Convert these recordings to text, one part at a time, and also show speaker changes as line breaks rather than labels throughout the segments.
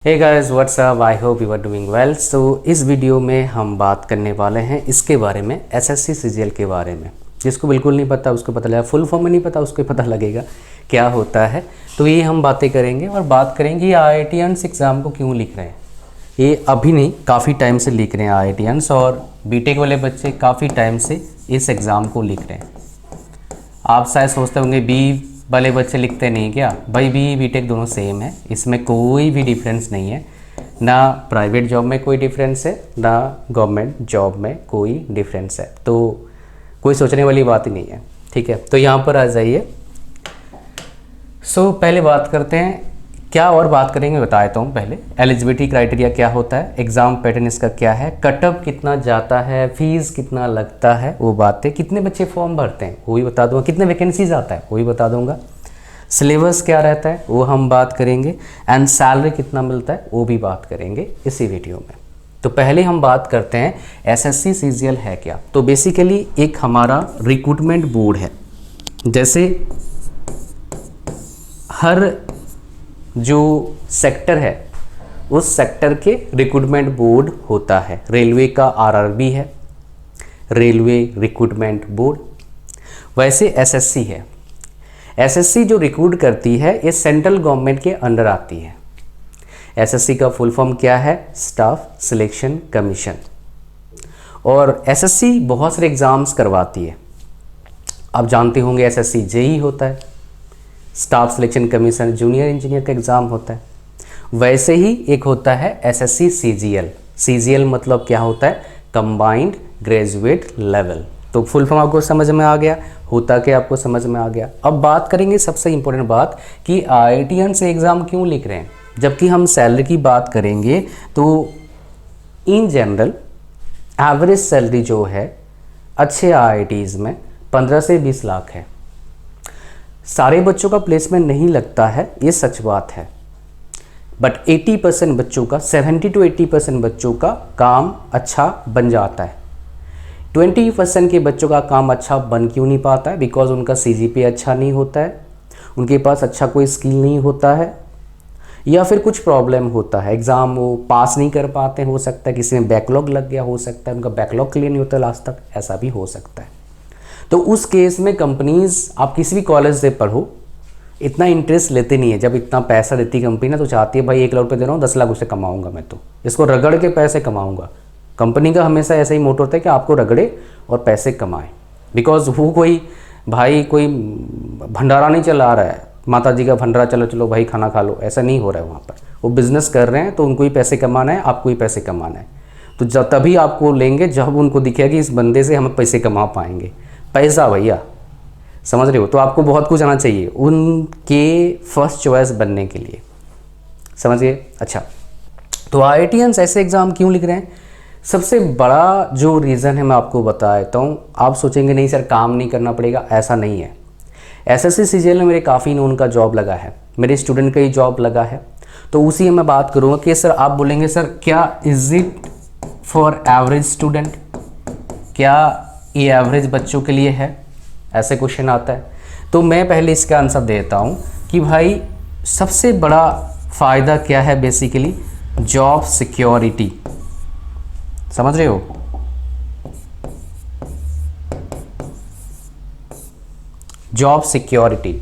Hey guys what's up, I hope you are doing well. So इस video में हम बात करने वाले हैं इसके बारे में, एसएससी सीजीएल के बारे में। जिसको बिल्कुल नहीं पता उसको पता लगेगा, फुल फॉर्म में नहीं पता उसको पता लगेगा क्या होता है। तो ये हम बातें करेंगे और बात करेंगे IITians एग्ज़ाम को क्यों लिख रहे हैं। ये अभी नहीं, काफ़ी टाइम से लिख रहे हैं IITians, और बीटेक वाले बच्चे काफ़ी टाइम से इस एग्ज़ाम को लिख रहे हैं। आप शायद सोचते होंगे बी वाले बच्चे लिखते नहीं क्या? भाई बीटेक दोनों सेम है, इसमें कोई भी डिफरेंस नहीं है। ना प्राइवेट जॉब में कोई डिफरेंस है, ना गवर्नमेंट जॉब में कोई डिफरेंस है। तो कोई सोचने वाली बात ही नहीं है, ठीक है। तो यहाँ पर आ जाइए। सो पहले बात करते हैं क्या, और बात करेंगे बता देता हूँ पहले। एलिजिबिलिटी क्राइटेरिया क्या होता है, एग्ज़ाम पैटर्न इसका क्या है, कटअप कितना जाता है, फीस कितना लगता है, वो बातें, कितने बच्चे फॉर्म भरते हैं वो भी बता दूंगा, कितने वैकेंसीज आता है वो भी बता दूंगा, सिलेबस क्या रहता है वो हम बात करेंगे, एंड सैलरी कितना मिलता है वो भी बात करेंगे इसी वीडियो में। तो पहले हम बात करते हैं एसएससी सीजीएल है क्या। तो बेसिकली एक हमारा रिक्रूटमेंट बोर्ड है। जैसे हर जो सेक्टर है उस सेक्टर के रिक्रूटमेंट बोर्ड होता है। रेलवे का आरआरबी है, रेलवे रिक्रूटमेंट बोर्ड। वैसे एसएससी है, एसएससी जो रिक्रूट करती है ये सेंट्रल गवर्नमेंट के अंडर आती है। एसएससी का फुल फॉर्म क्या है, स्टाफ सिलेक्शन कमीशन। और एसएससी बहुत सारे एग्ज़ाम्स करवाती है। आप जानते होंगे एसएससी जेई होता है, staff selection commission junior engineer का एग्ज़ाम होता है। वैसे ही एक होता है एसएससी सीजीएल। सीजीएल मतलब क्या होता है, कंबाइंड ग्रेजुएट लेवल। तो फुल फॉर्म आपको समझ में आ गया, होता क्या आपको समझ में आ गया। अब बात करेंगे सबसे इंपॉर्टेंट बात कि IITians से एग्ज़ाम क्यों लिख रहे हैं। जबकि हम सैलरी की बात करेंगे तो इन जनरल एवरेज सैलरी जो है अच्छे IITs में 15 से 20 लाख है। सारे बच्चों का प्लेसमेंट नहीं लगता है, ये सच बात है, बट 80% बच्चों का, 70 to 80% बच्चों का काम अच्छा बन जाता है। 20% के बच्चों का काम अच्छा बन क्यों नहीं पाता है? बिकॉज उनका CGPA अच्छा नहीं होता है, उनके पास अच्छा कोई स्किल नहीं होता है, या फिर कुछ प्रॉब्लम होता है, एग्ज़ाम वो पास नहीं कर पाते। हो सकता है किसी में बैकलॉग लग गया, हो सकता है उनका बैकलॉग क्लियर नहीं होता लास्ट तक, ऐसा भी हो सकता है। तो उस केस में कंपनीज़, आप किसी भी कॉलेज से पढ़ो, इतना इंटरेस्ट लेते नहीं है। जब इतना पैसा देती कंपनी ना, तो चाहती है भाई 1 लाख रुपये दे रहा हूँ, 10 लाख उससे कमाऊंगा, मैं तो इसको रगड़ के पैसे कमाऊंगा। कंपनी का हमेशा ऐसा ही मोटो होता है कि आपको रगड़े और पैसे कमाए। बिकॉज वो कोई भाई कोई भंडारा नहीं चला रहा है, माता जी का भंडारा, चलो चलो भाई खाना खा लो, ऐसा नहीं हो रहा है वहाँ पर। वो बिज़नेस कर रहे हैं तो उनको ही पैसे कमाना है, आपको ही पैसे कमाना है। तो जब तभी आपको लेंगे जब उनको दिखेगा कि इस बंदे से हम पैसे कमा पाएंगे। पैसा भैया, समझ रहे हो। तो आपको बहुत कुछ आना चाहिए उनके फर्स्ट चॉइस बनने के लिए, समझ गए। अच्छा, तो IITians ऐसे एग्ज़ाम क्यों लिख रहे हैं? सबसे बड़ा जो रीज़न है मैं आपको बता देता हूँ। आप सोचेंगे नहीं सर काम नहीं करना पड़ेगा, ऐसा नहीं है। एसएससी सीजीएल में मेरे काफ़ी नोन का जॉब लगा है, मेरे स्टूडेंट का ही जॉब लगा है। तो उसी में मैं बात करूँगा कि सर, आप बोलेंगे सर क्या is it for average student, क्या ये एवरेज बच्चों के लिए है, ऐसे क्वेश्चन आता है। तो मैं पहले इसका आंसर देता हूँ कि भाई सबसे बड़ा फ़ायदा क्या है, बेसिकली जॉब सिक्योरिटी। समझ रहे हो, जॉब सिक्योरिटी।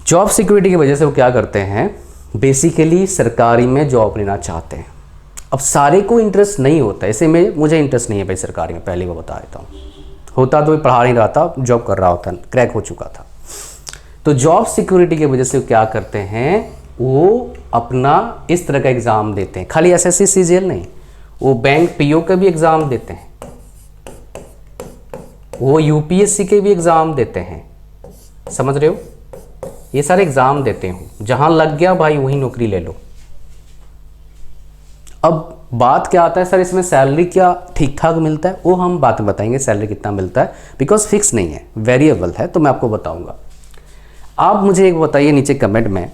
जॉब सिक्योरिटी की वजह से वो क्या करते हैं, बेसिकली सरकारी में जॉब लेना चाहते हैं। अब सारे को इंटरेस्ट नहीं होता, ऐसे में मुझे इंटरेस्ट नहीं है भाई सरकारी में, पहले वो बता देता हूँ। होता तो पढ़ा नहीं रहा था, जॉब कर रहा होता, क्रैक हो चुका था। तो जॉब सिक्योरिटी की वजह से वो क्या करते हैं, वो अपना इस तरह का एग्ज़ाम देते हैं। खाली एसएससी सीजीएल नहीं, वो बैंक PO का भी एग्ज़ाम देते हैं, वो UPSC के भी एग्ज़ाम देते हैं। समझ रहे हो, ये सारे एग्ज़ाम देते हो, जहाँ लग गया भाई वहीं नौकरी ले लो। अब बात क्या आता है सर, इसमें सैलरी क्या ठीक ठाक मिलता है, वो हम बात में बताएंगे सैलरी कितना मिलता है। बिकॉज फिक्स नहीं है, वेरिएबल है, तो मैं आपको बताऊंगा। आप मुझे एक बताइए नीचे कमेंट में,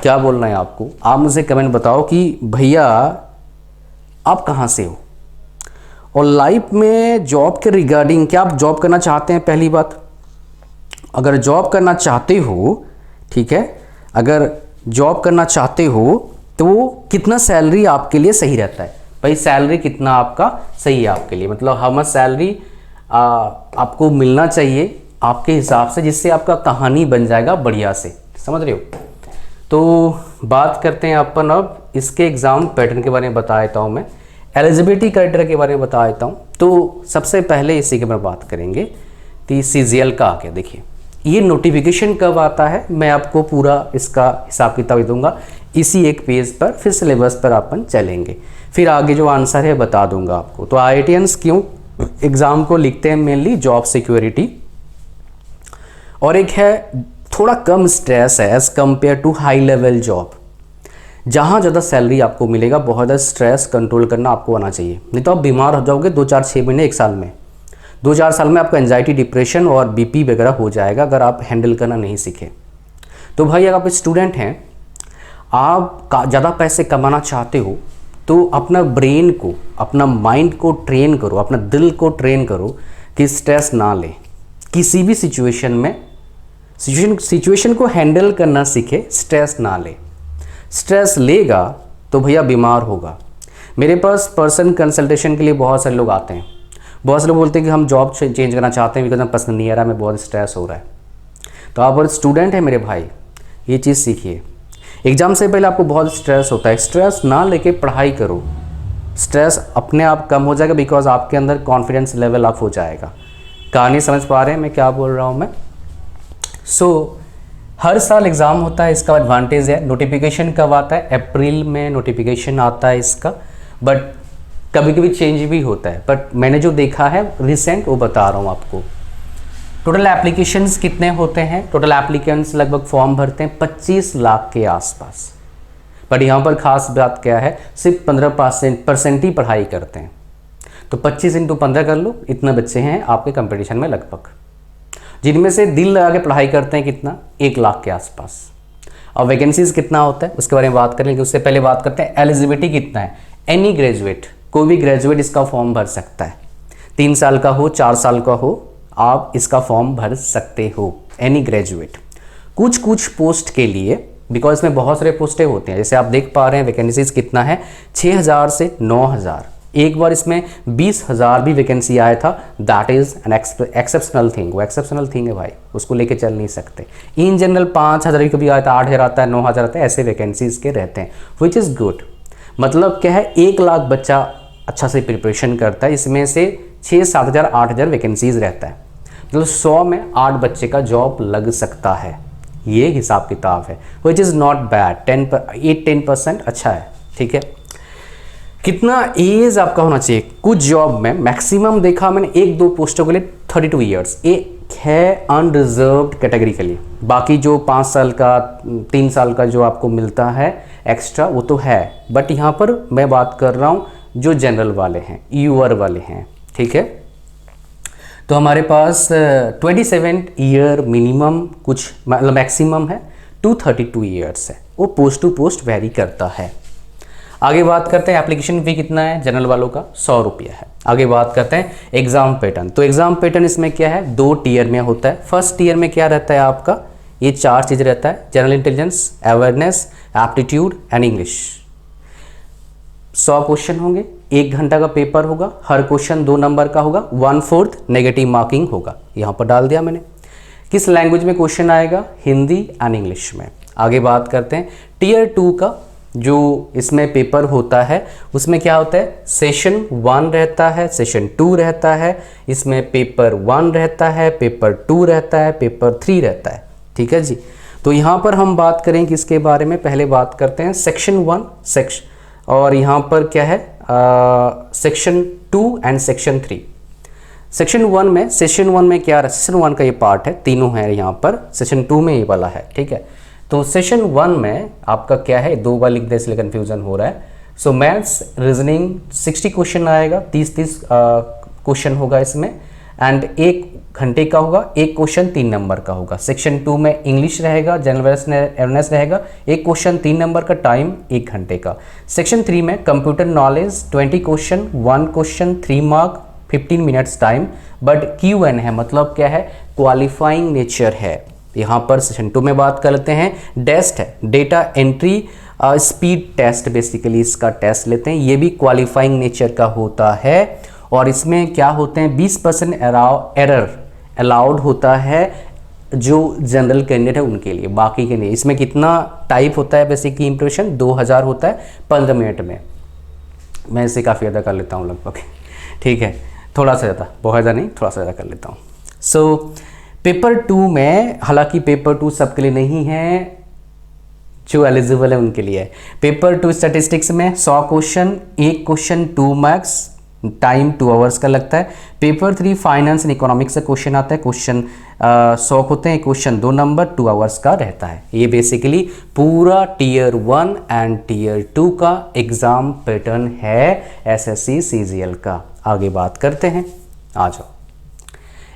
क्या बोलना है आपको। आप मुझे कमेंट बताओ कि भैया आप कहाँ से हो, और लाइफ में जॉब के रिगार्डिंग क्या आप जॉब करना चाहते हैं। पहली बात, अगर जॉब करना चाहते हो, ठीक है, अगर जॉब करना चाहते हो तो कितना सैलरी आपके लिए सही रहता है भाई, सैलरी कितना आपका सही है आपके लिए, मतलब हाउ मच सैलरी आपको मिलना चाहिए आपके हिसाब से, जिससे आपका कहानी बन जाएगा बढ़िया से, समझ रहे हो। तो बात करते हैं अपन अब इसके एग्ज़ाम पैटर्न के बारे में बता देता हूँ मैं, एलिजिबिलिटी क्राइटेरिया के बारे में बता देता हूँ। तो सबसे पहले इसी के बारे में बात करेंगे। तो CGL का आ गया, देखिए ये नोटिफिकेशन कब आता है मैं आपको पूरा इसका हिसाब किताब दूंगा इसी एक पेज पर, फिर सिलेबस पर अपन चलेंगे, फिर आगे जो आंसर है बता दूंगा आपको। तो IITians क्यों एग्ज़ाम को लिखते हैं, मेनली जॉब सिक्योरिटी, और एक है थोड़ा कम स्ट्रेस है as compare to high level job, जहाँ ज़्यादा सैलरी आपको मिलेगा, बहुत ज़्यादा स्ट्रेस कंट्रोल करना आपको आना चाहिए, नहीं तो आप बीमार हो जाओगे 2-4-6 महीने 1 साल में, 2-4 साल में आपको एंजाइटी, डिप्रेशन और BP वगैरह हो जाएगा अगर आप हैंडल करना नहीं सीखे। तो भाई अगर आप स्टूडेंट हैं, आप ज़्यादा पैसे कमाना चाहते हो, तो अपना ब्रेन को, अपना माइंड को ट्रेन करो, अपना दिल को ट्रेन करो कि स्ट्रेस ना ले किसी भी सिचुएशन में, सिचुएशन को हैंडल करना सीखे, स्ट्रेस ना ले। स्ट्रेस लेगा तो भैया बीमार होगा। मेरे पास पर्सन कंसल्टेशन के लिए बहुत सारे लोग आते हैं, बहुत से लोग बोलते हैं कि हम जॉब चेंज करना चाहते हैं बिकॉज हमें पसंद नहीं आ रहा, हमें बहुत स्ट्रेस हो रहा है। तो आप अगर स्टूडेंट है मेरे भाई, ये चीज़ सीखिए, एग्ज़ाम से पहले आपको बहुत स्ट्रेस होता है, स्ट्रेस ना लेके पढ़ाई करो, स्ट्रेस अपने आप कम हो जाएगा, बिकॉज आपके अंदर कॉन्फिडेंस लेवल अप हो जाएगा। कहानी समझ पा रहे हैं मैं क्या बोल रहा हूँ मैं। सो हर साल एग्ज़ाम होता है, इसका एडवांटेज है। नोटिफिकेशन कब आता है, अप्रैल में नोटिफिकेशन आता है इसका, बट कभी कभी चेंज भी होता है, बट मैंने जो देखा है रिसेंट वो बता रहा हूँ आपको। टोटल एप्लीकेशंस कितने होते हैं, टोटल एप्लीकेंट्स लगभग फॉर्म भरते हैं 25 लाख के आसपास, बट यहाँ पर खास बात क्या है, सिर्फ 15% ही पढ़ाई करते हैं। तो 25 × 15 कर लो, इतने बच्चे हैं आपके कंपटीशन में लगभग, जिनमें से दिल लगा के पढ़ाई करते हैं कितना, 1 लाख के आसपास। और वैकेंसीज कितना होता है उसके बारे में बात करेंगे, उससे पहले बात करते हैं एलिजिबिलिटी कितना है। एनी ग्रेजुएट, कोई भी ग्रेजुएट इसका फॉर्म भर सकता है, 3 साल का हो 4 साल का हो, आप इसका फॉर्म भर सकते हो, एनी ग्रेजुएट। कुछ पोस्ट के लिए, बिकॉज इसमें बहुत सारे पोस्टें होते हैं, जैसे आप देख पा रहे हैं वैकेंसीज कितना है, 6000 से 9000, एक बार इसमें 20,000 भी वैकेंसी आया था। That is an exceptional thing, वो एक्सेप्शनल थिंग है भाई, उसको लेके चल नहीं सकते। इन जनरल 5000 कभी आता है, 8000 आता है, 9000 आता है, ऐसे वैकेंसीज के रहते हैं, विच इज़ गुड। मतलब क्या है, 1 लाख बच्चा अच्छा से प्रिपरेशन करता है, इसमें से 6-7 हज़ार 8 हज़ार वैकेंसीज रहता है, मतलब 100 में 8 बच्चे का जॉब लग सकता है, ये हिसाब किताब है, विच इज़ नॉट बैड। 8-10% अच्छा है, ठीक है। कितना एज आपका होना चाहिए, कुछ जॉब में मैक्सिमम देखा मैंने 1-2 पोस्टों के लिए 32 ईयर्स, एक है अनरिजर्व्ड कैटेगरी के लिए, बाकी जो 5 साल का 3 साल का जो आपको मिलता है एक्स्ट्रा वो तो है, बट यहाँ पर मैं बात कर रहा हूँ जो जनरल वाले हैं, यूआर वाले हैं, ठीक है। तो हमारे पास 27 ईयर मिनिमम, कुछ मतलब मैक्सिमम है 232 ईयर्स है, वो पोस्ट टू पोस्ट वेरी करता है। आगे बात करते हैं एप्लीकेशन फी कितना है, जनरल वालों का 100 रुपया है। आगे बात करते हैं एग्ज़ाम पैटर्न। तो एग्ज़ाम पैटर्न इसमें क्या है, 2 टीयर में होता है। फर्स्ट टीयर में क्या रहता है आपका, ये 4 चीज़ रहता है, general intelligence, awareness, aptitude and English. 100 question होंगे, 1 घंटा का पेपर होगा, हर क्वेश्चन 2 नंबर का होगा, 1/4 नेगेटिव मार्किंग होगा, यहाँ पर डाल दिया मैंने। किस लैंग्वेज में क्वेश्चन आएगा, हिंदी एंड इंग्लिश में। आगे बात करते हैं टीयर 2 का, जो इसमें पेपर होता है उसमें क्या होता है, सेशन 1 रहता है, सेशन 2 रहता है, इसमें पेपर 1 रहता है, पेपर 2 रहता है, पेपर 3 रहता है, ठीक है जी। तो यहाँ पर हम बात करें किसके बारे में, पहले बात करते हैं सेक्शन 1 सेक्शन, और यहाँ पर क्या है सेक्शन 2 एंड सेक्शन 3। सेक्शन 1 में, सेशन 1 में क्या, सेशन 1 का ये पार्ट है, तीनों है यहाँ पर, सेशन 2 में ये वाला है, ठीक है। तो सेशन 1 में आपका क्या है, 2 बार लिख दे इसलिए कन्फ्यूज़न हो रहा है। सो मैथ्स रीजनिंग 60 क्वेश्चन आएगा, 30 क्वेश्चन होगा इसमें, एंड 1 घंटे का होगा, 1 क्वेश्चन 3 नंबर का होगा। सेक्शन 2 में इंग्लिश रहेगा, जनरल अवेयरनेस रहेगा, 1 क्वेश्चन 3 नंबर का, टाइम 1 घंटे का। सेक्शन 3 में computer knowledge 20 question, 1 question 3 mark, 15 minutes time, but Q&A है, मतलब क्या है, क्वालिफाइंग नेचर है। यहाँ पर सेशन 2 में बात कर लेते हैं, डेस्ट है, data entry speed test basically इसका टेस्ट लेते हैं, ये भी क्वालिफाइंग नेचर का होता है। और इसमें क्या होते हैं 20% एरर अलाउड होता है जो जनरल कैंडिडेट है उनके लिए, बाकी के लिए। इसमें कितना टाइप होता है बेसिक इंप्रेशन 2000 होता है 15 मिनट में। मैं इसे काफ़ी ज़्यादा कर लेता हूँ लगभग, ठीक है, थोड़ा सा ज़्यादा, बहुत ज़्यादा नहीं, थोड़ा सा ज़्यादा कर लेता हूँ। सो पेपर 2 में, हालांकि पेपर 2 सबके लिए नहीं है, जो एलिजिबल है उनके लिए है। पेपर 2 स्टैटिस्टिक्स में 100 क्वेश्चन, एक क्वेश्चन 2 मार्क्स, टाइम 2 आवर्स का लगता है। पेपर 3 फाइनेंस एंड इकोनॉमिक्स से क्वेश्चन आता है, क्वेश्चन 100 होते हैं, क्वेश्चन 2 नंबर 2 आवर्स का रहता है। ये बेसिकली पूरा टियर 1 एंड टियर 2 का एग्ज़ाम पैटर्न है एसएससी सीजीएल का। आगे बात करते हैं, आ जाओ।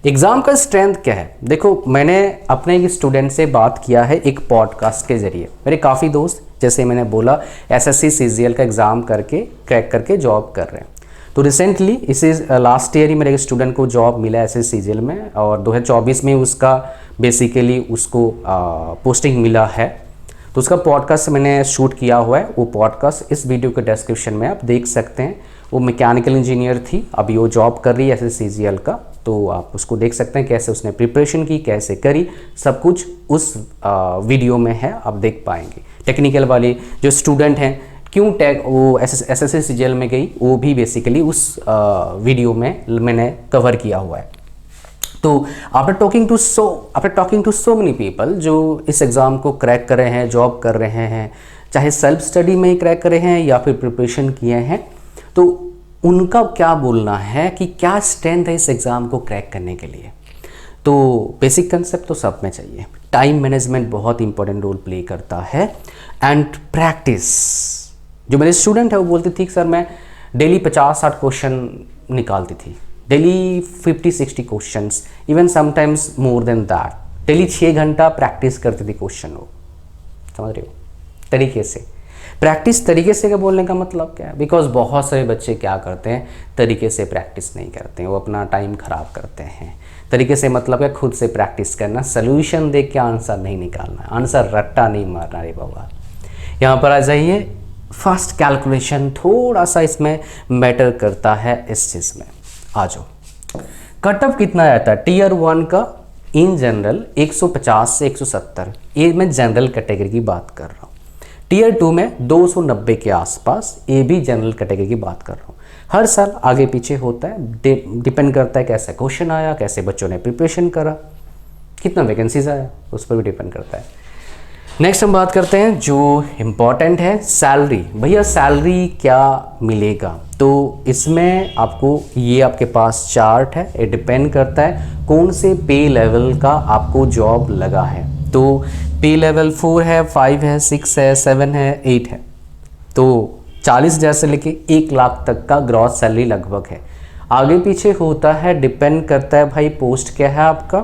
एग्ज़ाम का स्ट्रेंथ क्या है? देखो, मैंने अपने एक स्टूडेंट से बात किया है एक पॉडकास्ट के ज़रिए। मेरे काफ़ी दोस्त, जैसे मैंने बोला, एसएससी सीजीएल का एग्ज़ाम करके क्रैक करके जॉब कर रहे हैं। तो रिसेंटली इसी लास्ट ईयर ही मेरे एक स्टूडेंट को जॉब मिला एसएससी सीजीएल में, और 2024 में उसका बेसिकली उसको पोस्टिंग मिला है। तो उसका पॉडकास्ट मैंने शूट किया हुआ है, वो पॉडकास्ट इस वीडियो के डिस्क्रिप्शन में आप देख सकते हैं। वो मैकेनिकल इंजीनियर थी, अभी वो जॉब कर रही है एसएससी सीजीएल का, तो आप उसको देख सकते हैं कैसे उसने प्रिपरेशन की, कैसे करी, सब कुछ उस वीडियो में है, आप देख पाएंगे। टेक्निकल वाले जो स्टूडेंट हैं, क्यों वो एसएससी सीजीएल में गई, वो भी बेसिकली उस वीडियो में मैंने कवर किया हुआ है। तो after talking to so many people जो इस एग्ज़ाम को क्रैक कर रहे हैं, जॉब कर रहे हैं, चाहे सेल्फ स्टडी में ही क्रैक कर रहे हैं या फिर प्रिपरेशन किए हैं, तो उनका क्या बोलना है कि क्या स्ट्रेंथ है इस एग्ज़ाम को क्रैक करने के लिए। तो बेसिक कंसेप्ट तो सब में चाहिए। टाइम मैनेजमेंट बहुत इंपॉर्टेंट रोल प्ले करता है, एंड प्रैक्टिस। जो मेरे स्टूडेंट है वो बोलती थी कि सर मैं डेली 50-60 क्वेश्चन निकालती थी, daily 50-60 questions, even sometimes more than that. Daily 6 घंटा प्रैक्टिस करती थी क्वेश्चन वो, समझ रहे हो, तरीके से। प्रैक्टिस तरीके से का बोलने का मतलब क्या है? बिकॉज बहुत सारे बच्चे क्या करते हैं, तरीके से प्रैक्टिस नहीं करते हैं, वो अपना टाइम ख़राब करते हैं। तरीके से मतलब है खुद से प्रैक्टिस करना, सोल्यूशन देख के आंसर नहीं निकालना, आंसर रट्टा नहीं मारना रे बाबा। यहाँ पर आ जाइए, फास्ट कैलकुलेशन थोड़ा सा इसमें मैटर करता है इस चीज़ में। आ जाओ, कट ऑफ कितना रहता है टियर 1 का इन जनरल 150 से 170, ये मैं जनरल कैटेगरी की बात कर रहा हूँ। टियर 2 में 290 के आसपास, ये भी जनरल कैटेगरी की बात कर रहा हूँ। हर साल आगे पीछे होता है, डिपेंड करता है कैसा क्वेश्चन आया, कैसे बच्चों ने प्रिपरेशन करा, कितना वैकेंसीज आया, उस पर भी डिपेंड करता है। नेक्स्ट हम बात करते हैं जो इम्पॉर्टेंट है, सैलरी। भैया सैलरी क्या मिलेगा? तो इसमें आपको, ये आपके पास चार्ट है, ये डिपेंड करता है कौन से पे लेवल का आपको जॉब लगा है। तो पे लेवल 4 है, 5 है, 6 है, 7 है, 8 है। तो 40,000 से लेके 1 लाख तक का ग्रॉस सैलरी लगभग है। आगे पीछे होता है, डिपेंड करता है भाई पोस्ट क्या है आपका,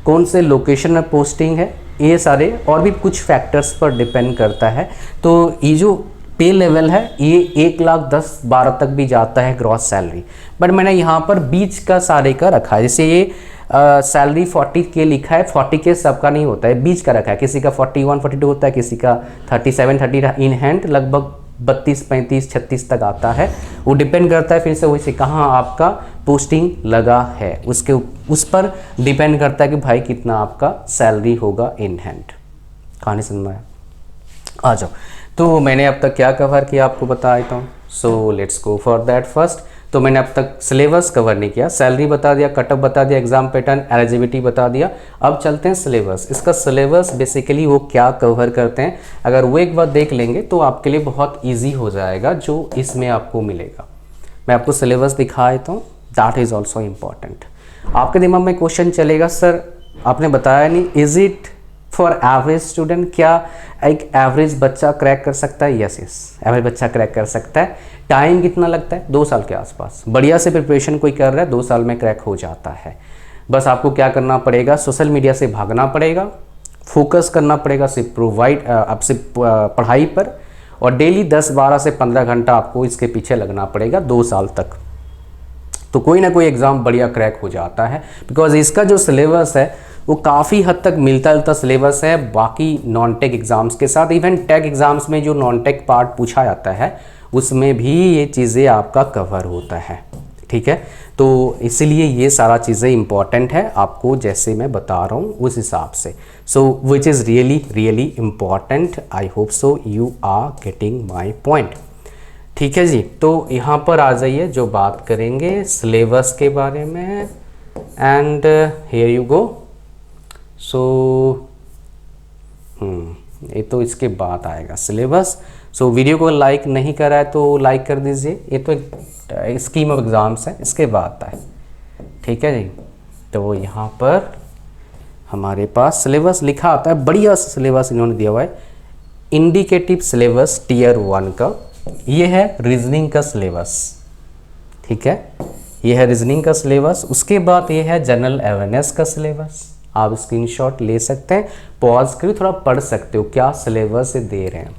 कौन से लोकेशन में पोस्टिंग है, ये सारे और भी कुछ फैक्टर्स पर डिपेंड करता है। तो ये जो पे लेवल है ये 1,10,12 तक भी जाता है ग्रॉस सैलरी, बट मैंने यहाँ पर बीच का सारे का रखा है। जैसे ये सैलरी 40K लिखा है, 40K सबका नहीं होता है, बीच का रखा है, किसी का 41-42 होता है, किसी का 37-30 इन हैंड लगभग 32-35-36 तक आता है। वो डिपेंड करता है फिर से वैसे कहाँ आपका पोस्टिंग लगा है, उसके उस पर डिपेंड करता है कि भाई कितना आपका सैलरी होगा इन हैंड। कहानी समझ में आ जाओ। तो मैंने अब तक क्या कवर किया आपको बता देता हूँ। So let's go for that first. तो मैंने अब तक सिलेबस कवर नहीं किया, सैलरी बता दिया, कटअप बता दिया, एग्जाम पैटर्न, एलिजिबिलिटी बता दिया। अब चलते हैं सिलेबस। इसका सिलेबस बेसिकली वो क्या कवर करते हैं, अगर वो एक बार देख लेंगे तो आपके लिए बहुत ईजी हो जाएगा जो इसमें आपको मिलेगा। मैं आपको सिलेबस दिखा देता हूँ, दैट इज़ ऑल्सो इम्पॉर्टेंट। आपके दिमाग में क्वेश्चन चलेगा, सर आपने बताया नहीं, is it for average student? क्या एक एवरेज बच्चा क्रैक कर सकता है? यस, एवरेज बच्चा क्रैक कर सकता है। टाइम कितना लगता है? 2 साल के आसपास। बढ़िया से प्रिपरेशन कोई कर रहा है 2 साल में क्रैक हो जाता है। बस आपको क्या करना पड़ेगा, सोशल मीडिया से भागना पड़ेगा, फोकस करना पड़ेगा सिर्फ पढ़ाई पर, और डेली 10-12 से 15 घंटा आपको इसके पीछे लगना पड़ेगा 2 साल तक। तो कोई ना कोई एग्ज़ाम बढ़िया क्रैक हो जाता है, बिकॉज इसका जो सिलेबस है वो काफ़ी हद तक मिलता जुलता सिलेबस है बाकी नॉन टेक एग्ज़ाम्स के साथ। इवन टेक एग्ज़ाम्स में जो नॉन टेक पार्ट पूछा जाता है उसमें भी ये चीज़ें आपका कवर होता है, ठीक है। तो इसलिए ये सारा चीज़ें इंपॉर्टेंट है आपको, जैसे मैं बता रहा हूँ उस हिसाब से। So which is really important. I hope so you are getting my point, ठीक है जी। तो यहाँ पर आ जाइए, जो बात करेंगे सिलेबस के बारे में। And here you go. So ये तो इसके बाद आएगा सिलेबस। सो वीडियो को लाइक नहीं करा है तो लाइक कर दीजिए। ये तो एक स्कीम ऑफ एग्ज़ाम्स है, इसके बाद है, ठीक है जी। तो यहाँ पर हमारे पास सिलेबस लिखा आता है, बढ़िया सिलेबस इन्होंने दिया हुआ है। इंडिकेटिव सिलेबस टीयर 1 का, ये है रीजनिंग का सिलेबस, ठीक है। ये है रीजनिंग का सिलेबस। उसके बाद ये है जनरल अवेयरनेस का सिलेबस। आप स्क्रीनशॉट ले सकते हैं, पॉज करके थोड़ा पढ़ सकते हो क्या सिलेबस दे रहे हैं।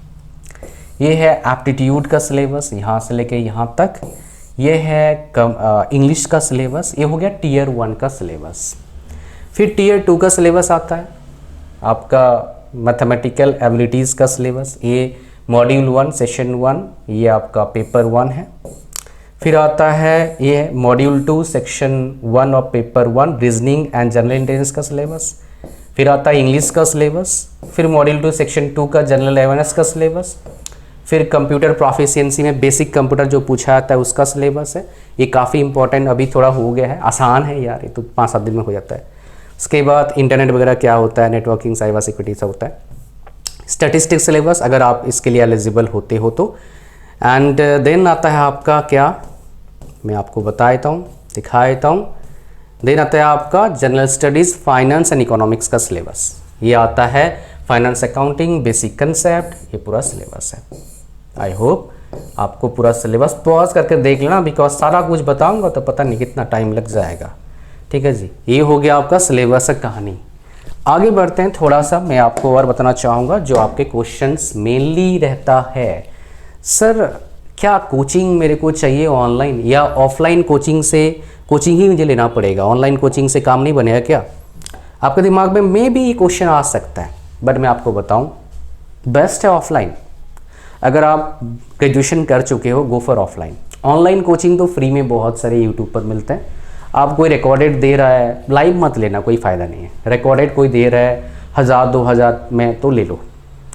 ये है एप्टीट्यूड का सिलेबस, यहाँ से लेके यहाँ तक। ये है इंग्लिश का सिलेबस। ये हो गया टीयर 1 का सिलेबस। फिर टीयर 2 का सिलेबस आता है आपका मैथमेटिकल एबिलिटीज़ का सिलेबस। ये मॉड्यूल 1 सेशन 1, ये आपका पेपर 1 है। फिर आता है ये मॉड्यूल 2 सेक्शन 1 और paper 1 reasoning and general intelligence का सिलेबस। फिर आता है इंग्लिश का सिलेबस। फिर मॉड्यूल 2 सेक्शन 2 का जनरल अवेयरनेस का सिलेबस। फिर कंप्यूटर प्रोफिशिएंसी में बेसिक कंप्यूटर जो पूछा जाता है उसका सिलेबस है। ये काफ़ी इंपॉर्टेंट अभी थोड़ा हो गया है, आसान है यार, ये तो 5-7 दिन में हो जाता है। उसके बाद इंटरनेट वगैरह क्या होता है, नेटवर्किंग, साइबर सिक्योरिटी सब होता है। स्टैटिस्टिक्स सिलेबस अगर आप इसके लिए एलिजिबल होते हो तो। एंड देन आता है आपका क्या, मैं आपको बता देता हूँ, दिखा देता हूँ। देन आता है आपका general studies finance and economics का सिलेबस। ये आता है फाइनेंस अकाउंटिंग बेसिक कंसेप्ट, ये पूरा सिलेबस है। आई होप आपको पूरा सिलेबस पॉज करके देख लेना, बिकॉज सारा कुछ बताऊंगा तो पता नहीं कितना टाइम लग जाएगा, ठीक है जी। ये हो गया आपका सिलेबस का कहानी। आगे बढ़ते हैं, थोड़ा सा मैं आपको और बताना चाहूँगा जो आपके क्वेश्चंस मेनली रहता है। सर क्या कोचिंग मेरे को चाहिए ऑनलाइन या ऑफलाइन कोचिंग ही मुझे लेना पड़ेगा, ऑनलाइन कोचिंग से काम नहीं बनेगा क्या? आपके दिमाग में भी ये क्वेश्चन आ सकता है, बट मैं आपको बताऊं बेस्ट है ऑफलाइन। अगर आप ग्रेजुएशन कर चुके हो, go for offline. Online coaching तो फ्री में बहुत सारे यूट्यूब पर मिलते हैं। आप कोई रिकॉर्डेड दे रहा है, लाइव मत लेना, कोई फ़ायदा नहीं है। रिकॉर्डेड कोई दे रहा है 1000-2000 में तो ले लो,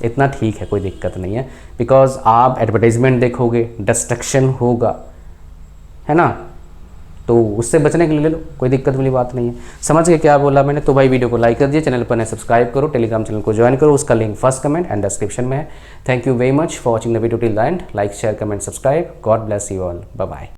इतना ठीक है, कोई दिक्कत नहीं है। बिकॉज आप एडवर्टाइजमेंट देखोगे, डिस्ट्रक्शन होगा, है ना, तो उससे बचने के लिए ले लो, कोई दिक्कत वाली बात नहीं है। समझ के क्या बोला मैंने? तो भाई वीडियो को लाइक कर दिए, चैनल पर नए सब्सक्राइब करो, टेलीग्राम चैनल को ज्वाइन करो, उसका link first comment and description में है। Thank you very much for watching the video till the end. Like, share, comment, subscribe. God bless you all, bye bye.